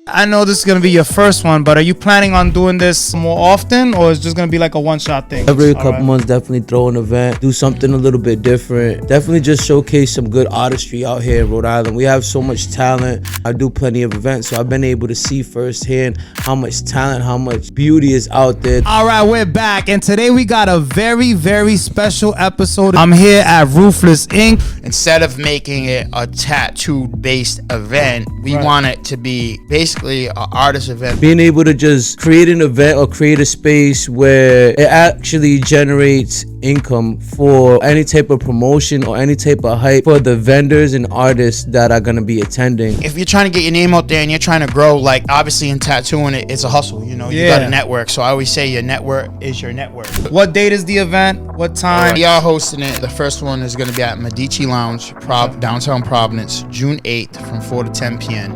I know this is going to be your first one, but are you planning on doing this more often, or is it just going to be like a one-shot thing? Every couple months, definitely throw an event, do something a little bit different. Definitely just showcase some good artistry out here in Rhode Island. We have so much talent. I do plenty of events, so I've been able to see firsthand how much talent, how much beauty is out there. All right, we're back, and today we got a very, very special episode. I'm here at Ruthless Ink. Instead of making it a tattoo-based event, we want it to be basically an artist event. Being able to just create an event or create a space where it actually generates income for any type of promotion or any type of hype for the vendors and artists that are going to be attending. If you're trying to get your name out there and you're trying to grow, like obviously in tattooing, it's a hustle, you know, you got to network. So I always say your network is your network. What date is the event? What time? We are hosting it. The first one is going to be at Medici Lounge, downtown Providence, June 8th from 4 to 10 p.m.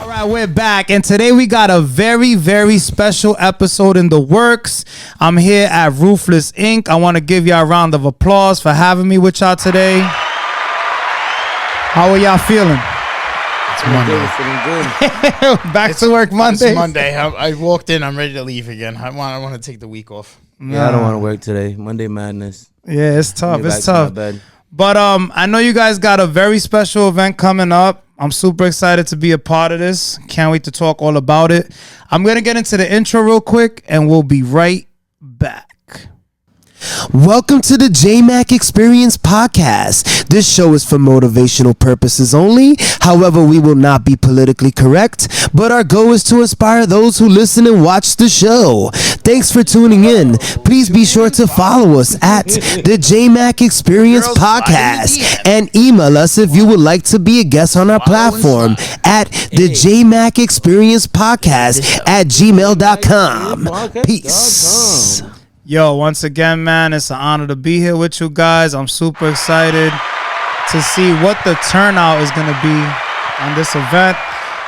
All right, we're back, and today we got a very, very special episode in the works. I'm here at Ruthless Ink. I want to give y'all a round of applause for having me with y'all today. How are y'all feeling? It's Monday. Back to work Monday. It's Monday. I walked in. I'm ready to leave again. I want to take the week off. Yeah, I don't want to work today. Monday madness. Yeah, it's tough. It's tough. But I know you guys got a very special event coming up. I'm super excited to be a part of this. Can't wait to talk all about it. I'm going to get into the intro real quick, and we'll be right back. Welcome to the Jmack Experience Podcast. This show is for motivational purposes only. However, we will not be politically correct, but our goal is to inspire those who listen and watch the show. Thanks for tuning in. Please be sure to follow us at the Jmack Experience Podcast and email us if you would like to be a guest on our platform at the Jmack Experience Podcast at gmail.com. Peace. Yo, once again, man, it's an honor to be here with you guys. I'm super excited to see what the turnout is going to be on this event.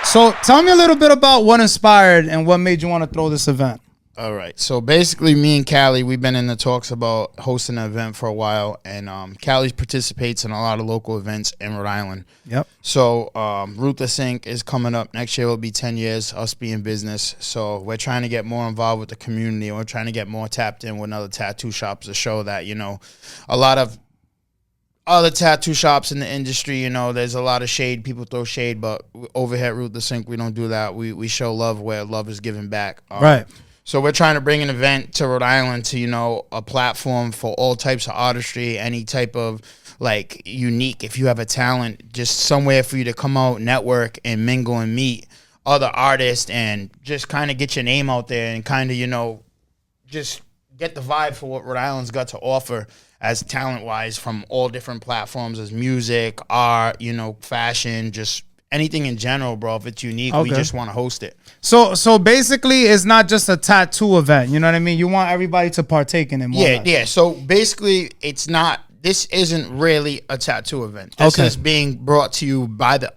So tell me a little bit about what inspired and what made you want to throw this event. All right. So basically, me and Cali, we've been in the talks about hosting an event for a while. And Cali participates in a lot of local events in Rhode Island. Yep. So Ruthless Inc. is coming up. Next year will be 10 years, us being business. So we're trying to get more involved with the community. And we're trying to get more tapped in with other tattoo shops to show that, you know, a lot of other tattoo shops in the industry, you know, there's a lot of shade. People throw shade. But over here at Ruthless Inc., we don't do that. We show love where love is given back. Right. So we're trying to bring an event to Rhode Island to, you know, a platform for all types of artistry, any type of, like, unique. If you have a talent, just somewhere for you to come out, network, and mingle and meet other artists and just kind of get your name out there and kind of, you know, just get the vibe for what Rhode Island's got to offer as talent-wise from all different platforms as music, art, you know, fashion, just anything in general, bro. If it's unique, we just want to host it. So basically, it's not just a tattoo event. You know what I mean? You want everybody to partake in it more. Yeah. So basically, it's not. This isn't really a tattoo event. This is being brought to you by the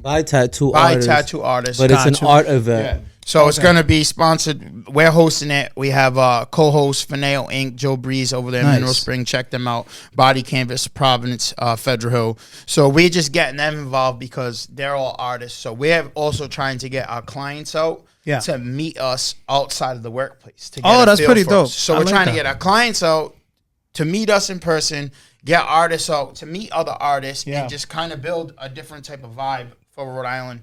by tattoo artists, but it's an art event. Yeah. So it's gonna be sponsored. We're hosting it. We have co-host Fineo Inc. Joe Breeze over there in Mineral Spring. Check them out. Body Canvas, Providence, Federal Hill. So we're just getting them involved because they're all artists. So we're also trying to get our clients out to meet us outside of the workplace. To get that's pretty dope. So we're trying to get our clients out to meet us in person, get artists out to meet other artists, and just kind of build a different type of vibe for Rhode Island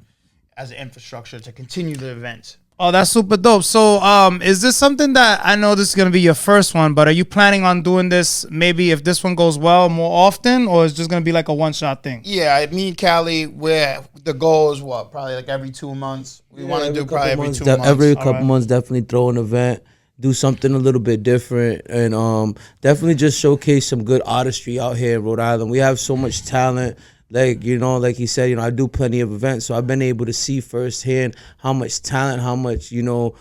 as an infrastructure to continue the events. Oh, that's super dope. So is this something that, I know this is going to be your first one, but are you planning on doing this maybe if this one goes well more often, or is it just going to be like a one-shot thing? Yeah, me and Cali, the goal is what? Probably like every 2 months. We want to do probably every 2 months. Every couple months, definitely throw an event, do something a little bit different, and definitely just showcase some good artistry out here in Rhode Island. We have so much talent. Like, you know, like he said, you know, I do plenty of events, so I've been able to see firsthand how much talent, how much, you know,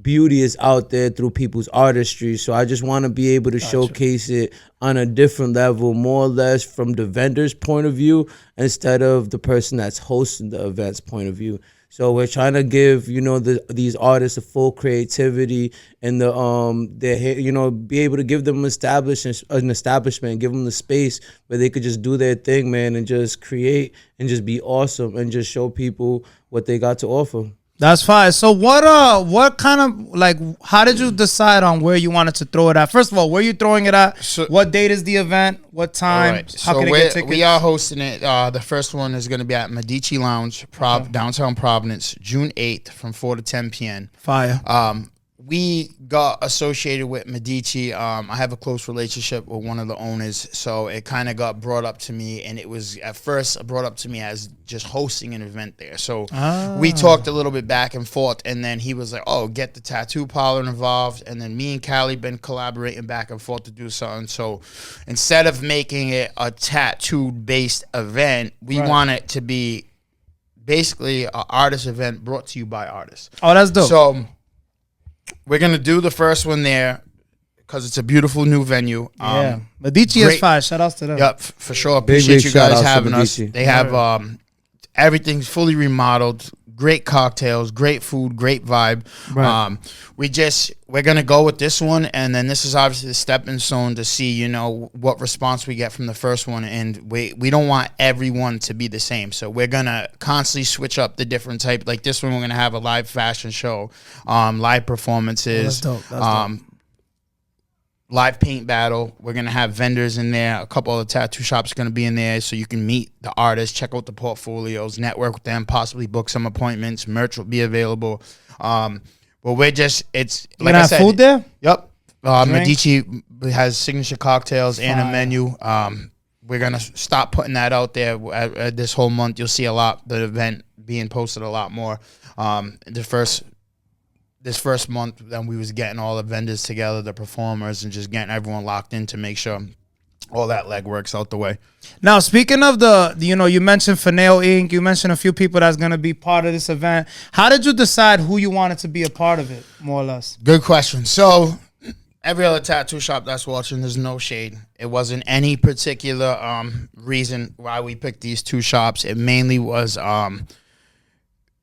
beauty is out there through people's artistry. So I just want to be able to showcase it on a different level, more or less from the vendor's point of view instead of the person that's hosting the event's point of view. So we're trying to give, you know, these artists a full creativity and be able to give them an establishment, give them the space where they could just do their thing, man, and just create and just be awesome and just show people what they got to offer. That's fine. So what kind of, like, how did you decide on where you wanted to throw it at? First of all, where you throwing it at? So, what date is the event? What time? Right. How can they get tickets? We are hosting it. The first one is going to be at Medici Lounge, downtown Providence, June 8th from 4 to 10 p.m. Fire. We got associated with Medici. I have a close relationship with one of the owners, so it kind of got brought up to me, and it was at first brought up to me as just hosting an event there. So we talked a little bit back and forth, and then he was like, "Oh, get the tattoo parlor involved," and then me and Cali been collaborating back and forth to do something. So instead of making it a tattoo-based event, we want it to be basically an artist event brought to you by artists. Oh, that's dope. So we're going to do the first one there because it's a beautiful new venue. Yeah. Medici is fire. Shout outs to them. Yep, for sure. Appreciate you guys having us. Medici. They have everything's fully remodeled. Great cocktails, great food, great vibe. Right. We're gonna go with this one, and then this is obviously the stepping stone to see, you know, what response we get from the first one. And we don't want everyone to be the same, so we're gonna constantly switch up the different type. Like this one, we're gonna have a live fashion show, live performances, that's dope. live paint battle. We're gonna have vendors in there. A couple of the tattoo shops are gonna be in there, so you can meet the artists, check out the portfolios, network with them, possibly book some appointments. Merch will be available. But it's like I said, food there. Yep. Medici has signature cocktails and a menu. We're gonna stop putting that out there this whole month. You'll see the event being posted a lot more. This first month, then we was getting all the vendors together, the performers, and just getting everyone locked in to make sure all that legwork's out the way. Now, speaking of you mentioned Finale Inc., you mentioned a few people that's going to be part of this event. How did you decide who you wanted to be a part of it, more or less? Good question. So every other tattoo shop that's watching, there's no shade. It wasn't any particular reason why we picked these two shops. It mainly was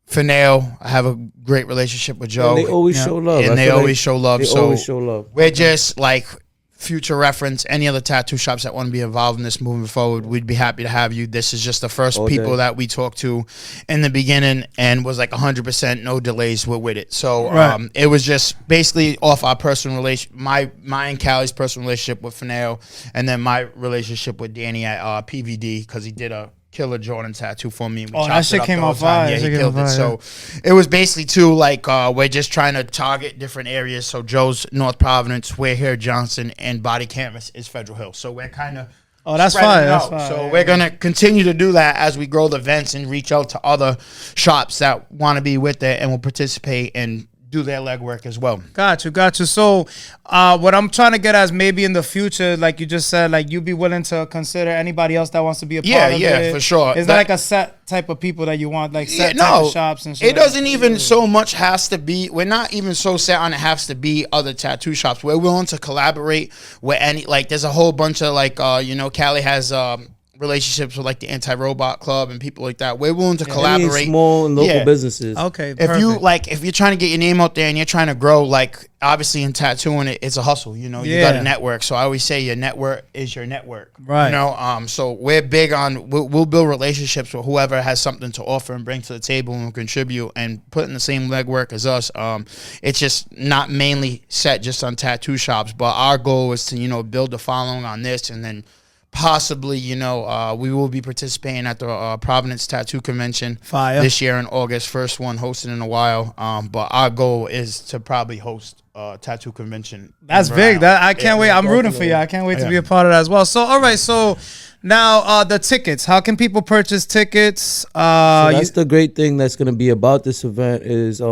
Finale. I have a great relationship with Joe. And they always show love. And they always show love. They always show love. We're just like future reference. Any other tattoo shops that want to be involved in this moving forward, we'd be happy to have you. This is just the first people that we talked to in the beginning and was like 100% no delays with it. So it was just basically off our personal relation, my and Cali's personal relationship with Finale, and then my relationship with Danny at PVD because he did a Killer Jordan tattoo for me. That shit came out fire. Yeah, he killed it. So it was basically too like we're just trying to target different areas. So Joe's North Providence, We're Here Johnson, and Body Canvas is Federal Hill. So we're kind of that's fine. That's fine. So we're gonna continue to do that as we grow the events and reach out to other shops that want to be with it and will participate and do their legwork as well. Got you. So what I'm trying to get at is maybe in the future, like you just said, like you'd be willing to consider anybody else that wants to be a part of it. Yeah, for sure. Is that like a set type of people that you want, like set type of shops and shit? It doesn't even so much has to be, we're not even so set on it has to be other tattoo shops. We're willing to collaborate with any, like there's a whole bunch of like, Cali has relationships with like the Anti-Robot Club and people like that. We're willing to collaborate. Any small and local businesses. Okay, if you're trying to get your name out there and you're trying to grow, like obviously in tattooing it's a hustle. You got a network. So I always say your network is your network. Right. So we're big on we'll build relationships with whoever has something to offer and bring to the table and contribute and put in the same legwork as us. It's just not mainly set just on tattoo shops, but our goal is to build a following on this, and then possibly, we will be participating at the Providence Tattoo Convention this year in August. First one hosted in a while. But our goal is to probably host a tattoo convention. That's big. I can't wait. I'm rooting for you. I can't wait to be a part of that as well. So, all right. So now the tickets. How can people purchase tickets? So that's the great thing that's going to be about this event is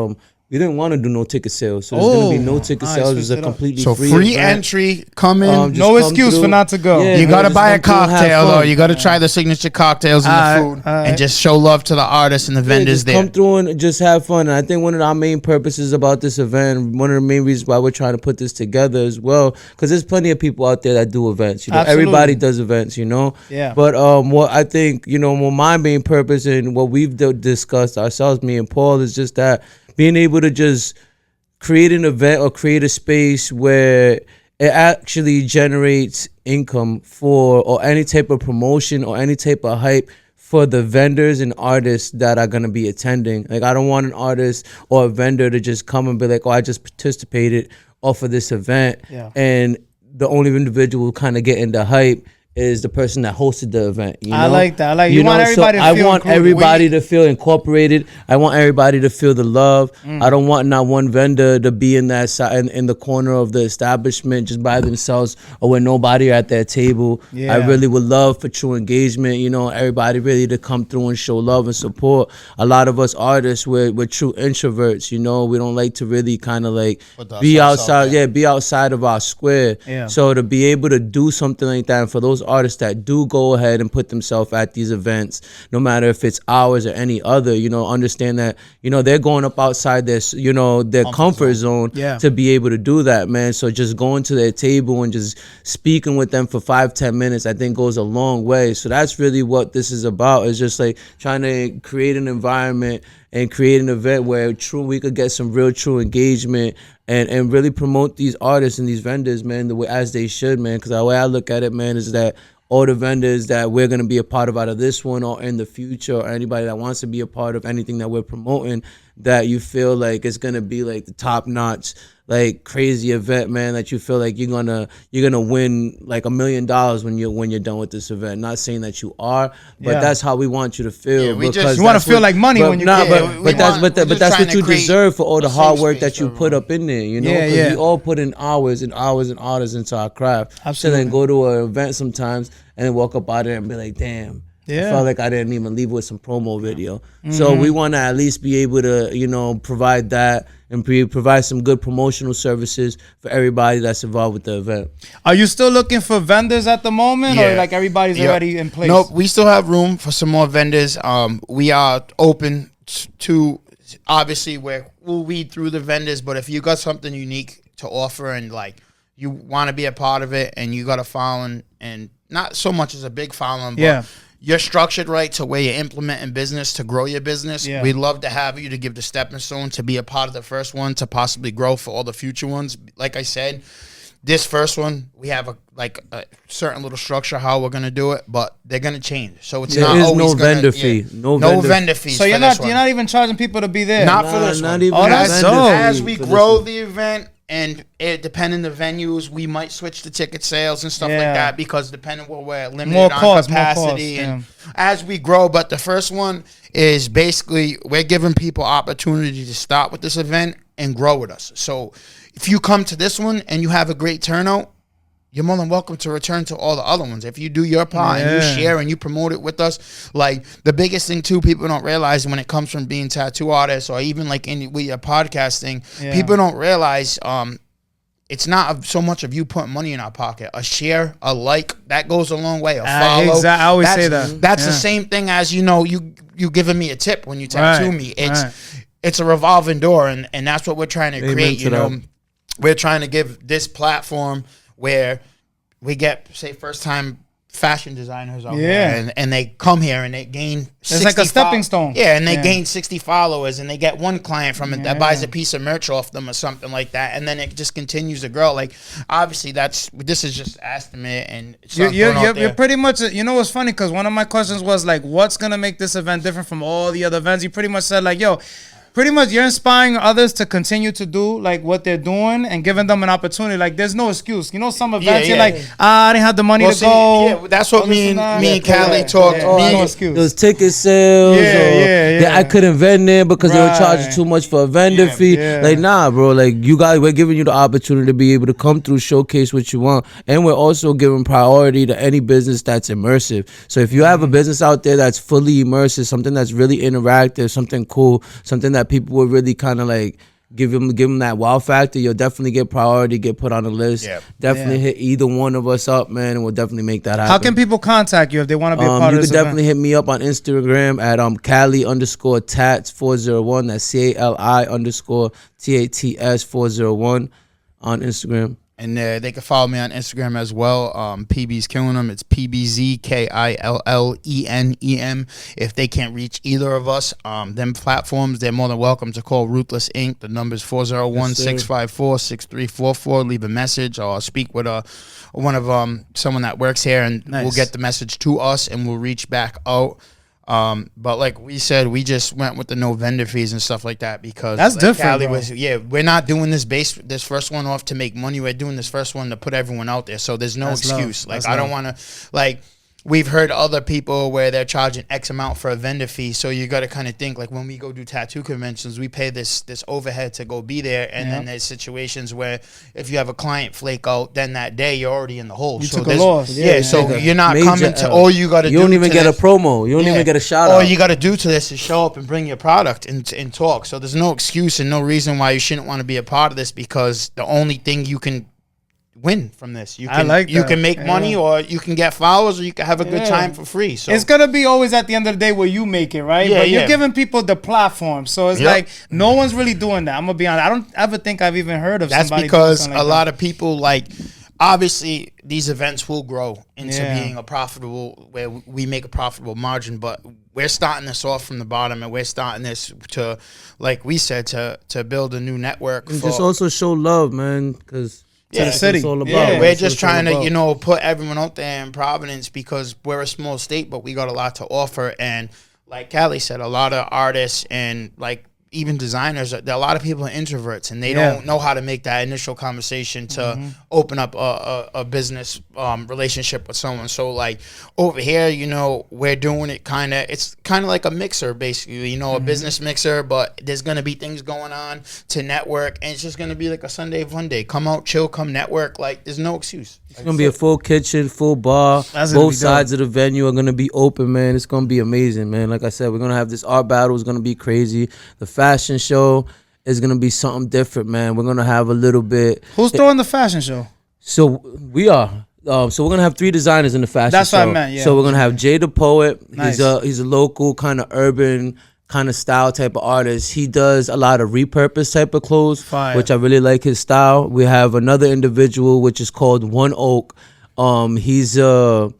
we didn't want to do no ticket sales, so there's going to be no ticket sales. It's a completely free event. Entry. Come in. No excuse for not to go. Yeah, you got to buy a cocktail, or you got to try the signature cocktails and the food, and just show love to the artists and the vendors there. Come through and just have fun. And I think one of our main purposes about this event, one of the main reasons why we're trying to put this together as well, because there's plenty of people out there that do events. Everybody does events. Yeah. But what I think, what my main purpose and what we've discussed ourselves, me and Paul, is just that. Being able to just create an event or create a space where it actually generates income or any type of promotion or any type of hype for the vendors and artists that are gonna be attending. Like, I don't want an artist or a vendor to just come and be like, oh, I just participated off of this event, and the only individual kind of getting the hype is the person that hosted the event. You know? I like that. I like you want everybody to I feel want included. everybody to feel incorporated. I want everybody to feel the love. I don't want not one vendor to be in that side in the corner of the establishment just by themselves or with nobody at their table. I really would love for true engagement. You know, everybody really to come through and show love and support. A lot of us artists, we're true introverts. You know, we don't like to really kind of like be outside. Be outside of our square. So to be able to do something like that, and for those artists that do go ahead and put themselves at these events, no matter if it's ours or any other, you know, understand that, you know, they're going up outside their, you know, their comfort zone to be able to do that, man. So just going to their table and just speaking with them for 5-10 minutes, I think goes a long way. So that's really what this is about, is just like trying to create an environment and create an event where we could get some real true engagement and really promote these artists and these vendors, man, the way as they should, man. Because the way I look at it, man, is that all the vendors that we're going to be a part of out of this one or in the future, or anybody that wants to be a part of anything that we're promoting, that you feel like it's going to be like the top notch, like crazy event, man, that you feel like you're gonna win like $1 million when you're done with this event. Not saying that you are, but that's how we want you to feel. You want to feel like money when you but that's what you deserve for all the hard work that you put up in there, you know, because we all put in hours and hours and hours into our craft. Absolutely. So then go to an event sometimes and then walk up out there and be like, damn, I felt like I didn't even leave with some promo video. So we want to at least be able to, you know, provide that and provide some good promotional services for everybody that's involved with the event. Are you still looking for vendors at the moment, or like everybody's already in place? Nope, we still have room for some more vendors. We are open to, obviously, we'll weed through the vendors, but if you got something unique to offer and like you want to be a part of it and you got a following, and not so much as a big following, but you're structured right to where you're implementing business to grow your business. We'd love to have you to give the stepping stone to be a part of the first one, to possibly grow for all the future ones. Like I said, this first one, we have a certain little structure how we're gonna do it, but they're gonna change. So it's not always vendor fee. No vendor fee. So you're not even charging people to be there. Not for this one. Even that's dope. As we grow the event, and depending the venues, we might switch to ticket sales and stuff like that, because depending what we're limited on capacity and as we grow. But the first one is basically we're giving people opportunity to start with this event and grow with us. So if you come to this one and you have a great turnout, you're more than welcome to return to all the other ones. If you do your part and you share and you promote it with us, like the biggest thing too, people don't realize when it comes from being tattoo artists or even like with your podcasting, people don't realize it's not so much of you putting money in our pocket. A share, a like, that goes a long way. A follow. Exactly. I always say that. That's the same thing as, you know, you giving me a tip when you tattoo me. It's a revolving door, and that's what we're trying to create. You know, we're trying to give this platform where we get, say, first time fashion designers out here, and they come here and they gain 60 it's like a stepping stone. And they gain 60 followers, and they get one client from it that buys a piece of merch off them or something like that, and then it just continues to grow. Like, obviously, this is just estimate, and you're pretty much, you know what's funny, because one of my questions was like, what's gonna make this event different from all the other events? You pretty much said like, yo, pretty much you're inspiring others to continue to do like what they're doing and giving them an opportunity. Like, there's no excuse. You know, some events you're like, I didn't have the money to go. Yeah, that's what me and Cali talked. No excuse. Those ticket sales. I couldn't vend there because they were charging too much for a vendor fee. Like, nah, bro. Like, you guys, we're giving you the opportunity to be able to come through, showcase what you want, and we're also giving priority to any business that's immersive. So if you have a business out there that's fully immersive, something that's really interactive, something cool, something that people would really kind of like give them that wow factor, you'll definitely get priority, get put on the list. Definitely hit either one of us up, man, and we'll definitely make that happen. How can people contact you if they want to be a part of this event? You can definitely hit me up on Instagram at Cali_TATs 401. That's CALI_TATS 401 on Instagram. And they can follow me on Instagram as well. PB's Killen them. It's PBZKILLENEM. If they can't reach either of us, them platforms, they're more than welcome to call Ruthless Inc. The number is 401-654-6344. Leave a message or speak with one of someone that works here, and we'll get the message to us, and we'll reach back out. But like we said, we just went with the no vendor fees and stuff like that because That's like, different, Cali bro. we're not doing this first one off to make money. We're doing this first one to put everyone out there. So there's no That's love. excuse. Like That's I don't love. want to like. We've heard other people where they're charging X amount for a vendor fee. So you got to kind of think like when we go do tattoo conventions, we pay this overhead to go be there. And then there's situations where if you have a client flake out, then that day you're already in the hole. You so took a there's- loss. Yeah, so Major you're not coming to all you got to do. You don't even to get a this- promo. You don't even get a shout all out. you got to do to this is show up and bring your product and talk. So there's no excuse and no reason why you shouldn't want to be a part of this because the only thing you can win from this, you I can like you that. can make money Yeah. or you can get followers or you can have a good Yeah. time for free. So It's gonna be always at the end of the day where you make it, right? Yeah, but you're yeah. giving people the platform, so it's Yep. like no one's really doing that. I'm gonna be honest. I don't ever think I've even heard of that's somebody because doing a lot of people like obviously these events will grow into Yeah. being a profitable where we make a profitable margin, but we're starting this off from the bottom and we're starting this to like we said to build a new network And for just also show love, man, because Yeah. the city. It's all about. Yeah. we're That's what just it's all trying to, about. put everyone out there in Providence because we're a small state, but we got a lot to offer. And like Cali said, a lot of artists and like even designers, a lot of people are introverts and they Yeah. don't know how to make that initial conversation to open up a business relationship with someone. So like over here, we're doing it it's kind of like a mixer basically, a business mixer, but there's going to be things going on to network and it's just going to be like a Sunday fun day. Come out, chill, come network. Like there's no excuse. It's gonna be a full kitchen, full bar. That's gonna Both be sides of the venue are gonna be open, man. It's gonna be amazing, man. Like I said, we're gonna have this art battle. It's gonna be crazy. The fashion show is gonna be something different, man. We're gonna have a little bit. Who's throwing the fashion show? So we are. So we're gonna have 3 designers in the fashion That's show. what I meant, yeah. So we're gonna have Jay the Poet. Nice. He's a local kind of urban kind of style type of artist. He does a lot of repurpose type of clothes, Fire. which I really like his style. We have another individual which is called One Oak. He's a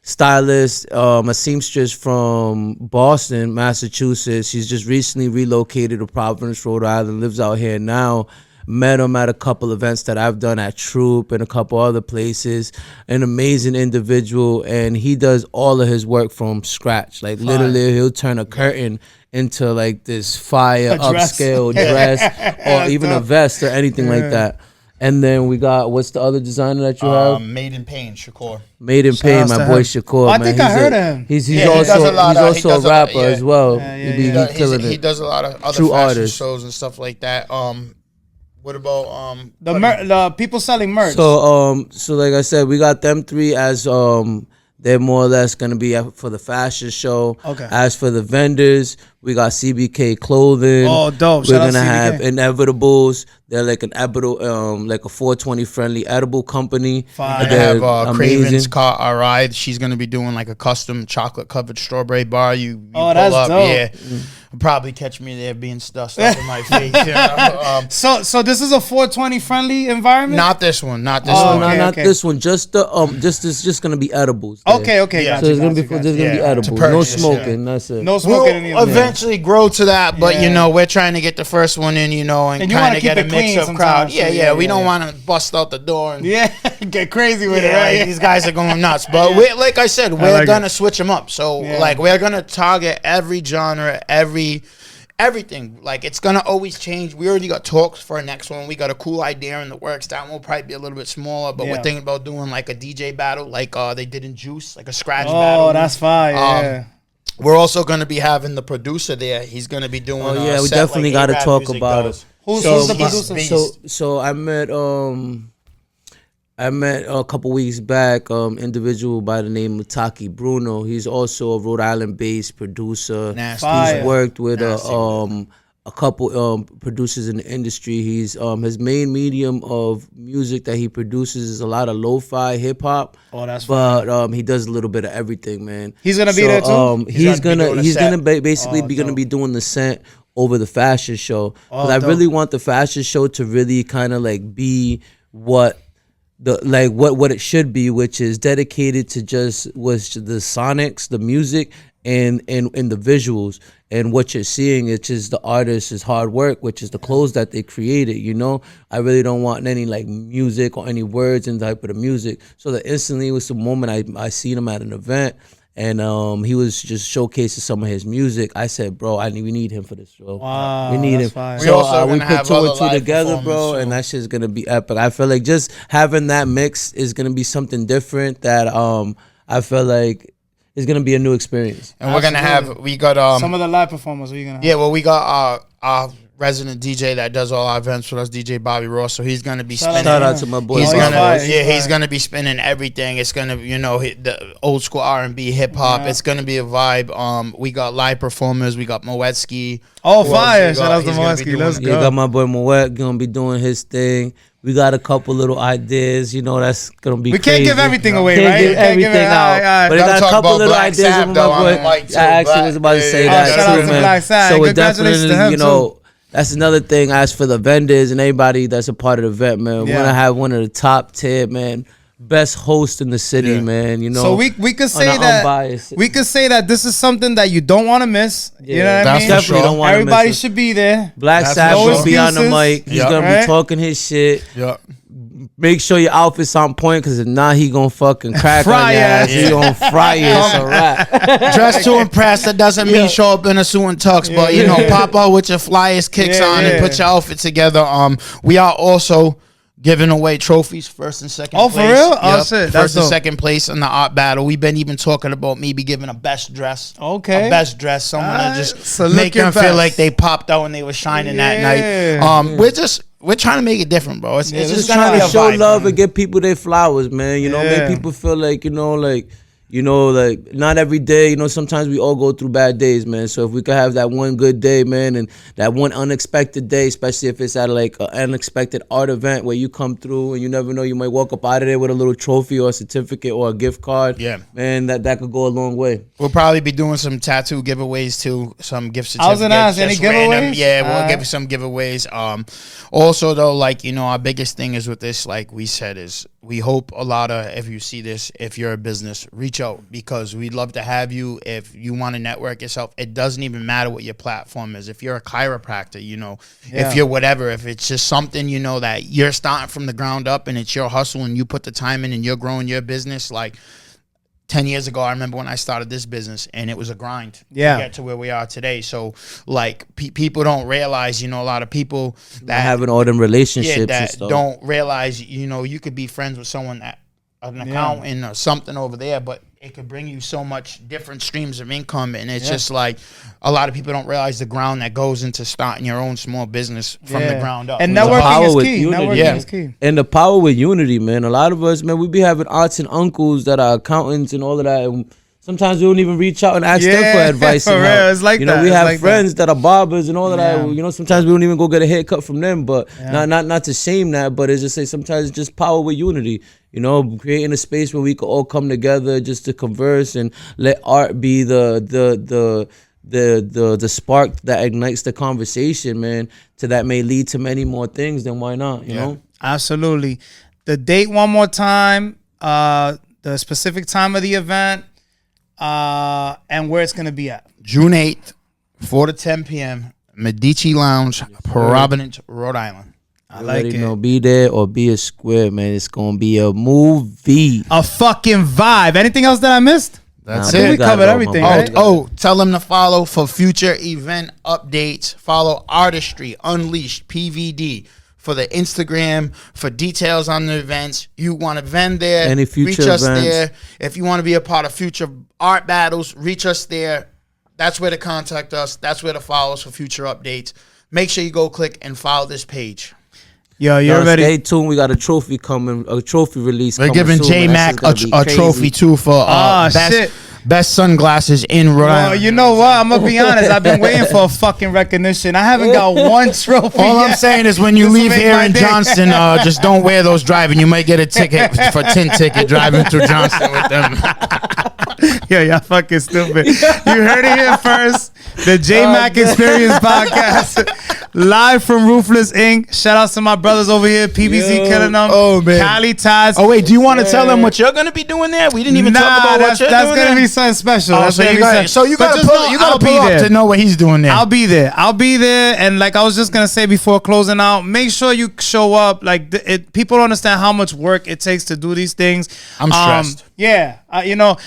stylist, a seamstress from Boston, Massachusetts. She's just recently relocated to Providence, Rhode Island, lives out here now. Met him at a couple events that I've done at Troop and a couple other places. An amazing individual, and he does all of his work from scratch. Like literally, he'll turn a curtain into like this fire A dress. upscale dress, or even a dope. vest or anything like that. And then we got, what's the other designer that you have? Made in Pain, Shakur. Made in Pain, outs my to boy him. Shakur. Oh, I man. think I He's heard a- of him. He's Yeah, he does also a lot of- he a does a lot- rapper yeah. as well. Yeah, He yeah, be yeah. killing He it. does a lot of other True fashion artist. shows and stuff like that. What about The people selling merch. So like I said, we got them 3 as they're more or less gonna be for the fashion show. Okay. As for the vendors, we got CBK Clothing. Oh, dope. We're Shout out gonna have CBK. Inevitables. They're like an edible, like a 420 friendly edible company. Fire. I They're have Craven's amazing. car RI. She's gonna be doing like a custom chocolate covered strawberry bar. You Oh, pull that's up, dope. yeah. Probably catch me there being stuffed up in my face. So this is a 420 friendly environment. Not this one. Not this Oh, one. No, okay, not okay. this one. Just the it's just gonna be edibles. there. Okay, Yeah. gotcha, So it's gonna be gotcha, just gonna be Yeah, edibles. to No purchase, smoking. That's it. No We'll smoking in the eventually grow to that, but Yeah. we're trying to get the first one in, and And you kind wanna of keep get a it mix clean of crowd. sometimes, Yeah, so yeah. yeah, We yeah, don't yeah. want to bust out the door and Yeah, get crazy with it, yeah, right? these guys are going nuts. But we're, like I said, we're like gonna it. switch them up. So Yeah. like we're gonna target every genre, everything. Like it's gonna always change. We already got talks for our next one. We got a cool idea in the works. That one will probably be a little bit smaller, but Yeah. we're thinking about doing like a DJ battle, like they did in Juice, like a scratch battle. Oh, that's fire. Yeah. We're also gonna be having the producer there. He's gonna be doing. Oh yeah, we set definitely like got to A-Rap talk music about does. it. Who's So the my- producer? So I met a couple weeks back individual by the name of Taki Bruno. He's also a Rhode Island based producer. Nasty. Fire. He's worked with Nasty. a couple producers in the industry. He's his main medium of music that he produces is a lot of lo-fi hip hop. Oh, that's but he does a little bit of everything, man. He's gonna be there too? He's gonna be doing a set. basically Oh, be gonna dope. be doing the set over the fashion show. 'Cause Oh, I dope. really want the fashion show to really kind of like be what what it should be, which is dedicated to just the sonics, the music, and the visuals. And what you're seeing, it's just the artist's hard work, which is the clothes that they created. I really don't want any like music or any words in type of the music. So that instantly was the moment I seen him at an event, and he was just showcasing some of his music. I said, bro, we need him for this show. Wow, we need him. fire. We So also we gonna put have 2 and other 2 live together, bro, performance, and too. that shit's gonna be epic. I feel like just having that mix is gonna be something different that I feel like is gonna be a new experience. And we're gonna we got some of the live performers. What are you gonna have? yeah, well, we got our resident DJ that does all our events with us, DJ Bobby Ross. So he's gonna be spinning. Shout out to my boy. He's Oh, gonna, fire, he's he's fire. gonna be spinning everything. It's gonna, the old school R&B, hip hop. Yeah. It's gonna be a vibe. We got live performers. We got Moetsky. Oh, Who else fire! we Shout got? out to He's gonna be Moetsky. doing Let's it. Yeah, go. got my boy Moet gonna be doing his thing. We got a couple little ideas, that's gonna be. We crazy. can't give everything away, Can't right? give We can't give everything it- out, all right. but I Gotta got a talk couple about little Black ideas Sabbath, with though, my on boy. the mic, too. I actually was about to say Yeah, that shout out too, to man. Black Sabbath. So we're Congratulations to definitely, him, too. that's another thing. As for the vendors and everybody that's a part of the event, man, we're Yeah. gonna have one of the top tier, man, best host in the city, Yeah. man. So we could say an that unbiased- we could say that this is something that you don't want to miss. You know what I That's mean? for definitely sure. don't want to Everybody miss it. should be there. Black That's Sabbath for will sure. be on the Excuses. mic. He's Yeah. gonna Right? be talking his shit. Yeah. Make sure your outfit's on point, because if not, he gonna fucking crack Fry on your your ass. ass. He gonna fry you. It's a wrap. Dress to impress. That doesn't mean show up in a suit and tux, but pop out with your flyest kicks Yeah, on yeah. and put your outfit together. We are also giving away trophies, first and second Oh, place. for real? Oh, Yep. shit. That's First and dope. second place in the art battle. We've been even talking about maybe giving a best dress. Okay. A best dress. Someone Alright. to just So look make your them feel best. like they popped out and they were shining that Yeah. night. We're trying to make it different, bro. It's Yeah, just let's gonna Trying be to a show vibe, love man. and give people their flowers, man. Yeah. Make people feel like, like not every day, sometimes we all go through bad days, man. So if we could have that one good day, man, and that one unexpected day, especially if it's at like an unexpected art event where you come through and you never know, you might walk up out of there with a little trophy or a certificate or a gift card. Yeah. Man, that could go a long way. We'll probably be doing some tattoo giveaways too, some gift certificates. I was gonna ask, any just random. giveaways? Yeah, we'll Alright. give you some giveaways. Also though, our biggest thing is with this, like we said, is we hope a lot of, if you see this, if you're a business, reach out, because we'd love to have you. If you want to network yourself, it doesn't even matter what your platform is. If you're a chiropractor, Yeah. if you're whatever, if it's just something, that you're starting from the ground up and it's your hustle and you put the time in and you're growing your business, like 10 years ago, I remember when I started this business and it was a grind to get to where we are today. So people don't realize, a lot of people that Having all them relationships and that stuff. don't realize, you could be friends with someone that an accountant or something over there, but it could bring you so much different streams of income. And it's just like a lot of people don't realize the ground that goes into starting your own small business from the ground up. And The networking power is with key. unity. Networking Yeah. is key. And the power with unity, man. A lot of us, man, we be having aunts and uncles that are accountants and all of that. And sometimes we don't even reach out and ask them for Yeah, advice. for and real. help. It's like we that. have It's like friends that are barbers and all of Yeah. that. Sometimes we don't even go get a haircut from them. But not to shame that, but it's just say sometimes it's just power with unity. Creating a space where we could all come together just to converse and let art be the spark that ignites the conversation, man. To that may lead to many more things. Then why not? You know. Absolutely. The date one more time, the specific time of the event, and where it's going to be at. June 8th, 4 to 10 p.m., Medici Lounge, Providence, Rhode Island. I You like already it. know, be there or be a square, man. It's gonna be a movie. A fucking vibe. Anything else that I missed? That's Nah, I it. think we got covered all, my everything, boy. right? Tell them to follow for future event updates. Follow Artistry Unleashed, PVD, for the Instagram, for details on the events. You want to vend there, Any future reach us events. there. If you want to be a part of future art battles, reach us there. That's where to contact us. That's where to follow us for future updates. Make sure you go click and follow this page. Yo, you're Y'all ready. Stay tuned. We got a trophy coming, a trophy release. We're coming giving soon, man. Jmack That shit's gonna be a trophy crazy. too for shit. best sunglasses in Rhode Well, Island. you know what? I'm going to be honest. I've been waiting for a fucking recognition. I haven't got one trophy All I'm yet. saying is when you This'll leave make here my in day. Johnston, just don't wear those driving. You might get a ticket for tint ticket driving through Johnston with them. Yeah, y'all fucking stupid. You heard it here first. The Jmack Experience Podcast. Live from Roofless Inc. Shout out to my brothers over here. PBC Yo. killing them. Oh, man. Cali TATs. Oh wait, do you want to tell them what you're gonna be doing there? We didn't even talk about what that's you're that's doing gonna there. be something special. Oh, That's so gonna you be gotta, something- But just know I'll be pull up there. to know what he's doing there. I'll be there. I'll be there. And like I was just gonna say before closing out, make sure you show up. Like people don't understand how much work it takes to do these things. I'm stressed. Yeah,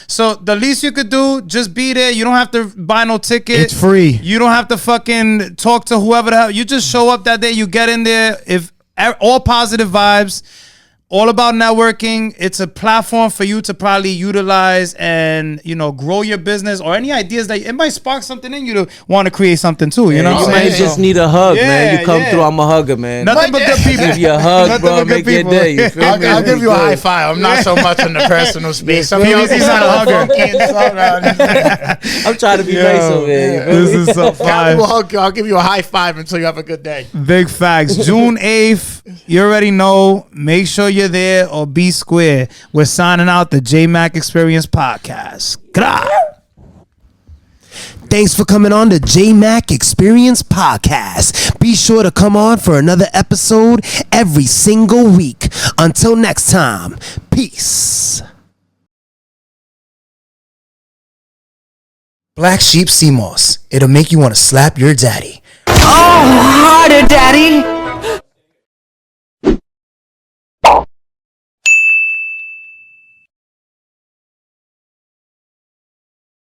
so the least you could do, just be there. You don't have to buy no ticket. It's free. You don't have to fucking talk to whoever the hell. You just show up that day. You get in there. If all positive vibes. All about networking. It's a platform for you to probably utilize and, grow your business or any ideas that it might spark something in you to want to create something too. You know what I'm You saying? might just need a hug, man. Yeah, You come yeah. through, I'm a hugger, man. Nothing but good people. Give you a hug, Nothing bro. but good Make your people. day. You feel me? I'll give you a Good. high five. I'm not so much in the personal space. I mean, He's not a hugger. I'm trying to be nice over here. This is so fire. I'll give you a high five until you have a good day. Big facts. June 8th, you already know. Make sure you're there or be square. We're signing out the Jmack Experience Podcast. Gra! Thanks for coming on the Jmack Experience Podcast. Be sure to come on for another episode every single week. Until next time, peace. Black Sheep sea moss. It'll make you want to slap your daddy. Oh, harder, Daddy.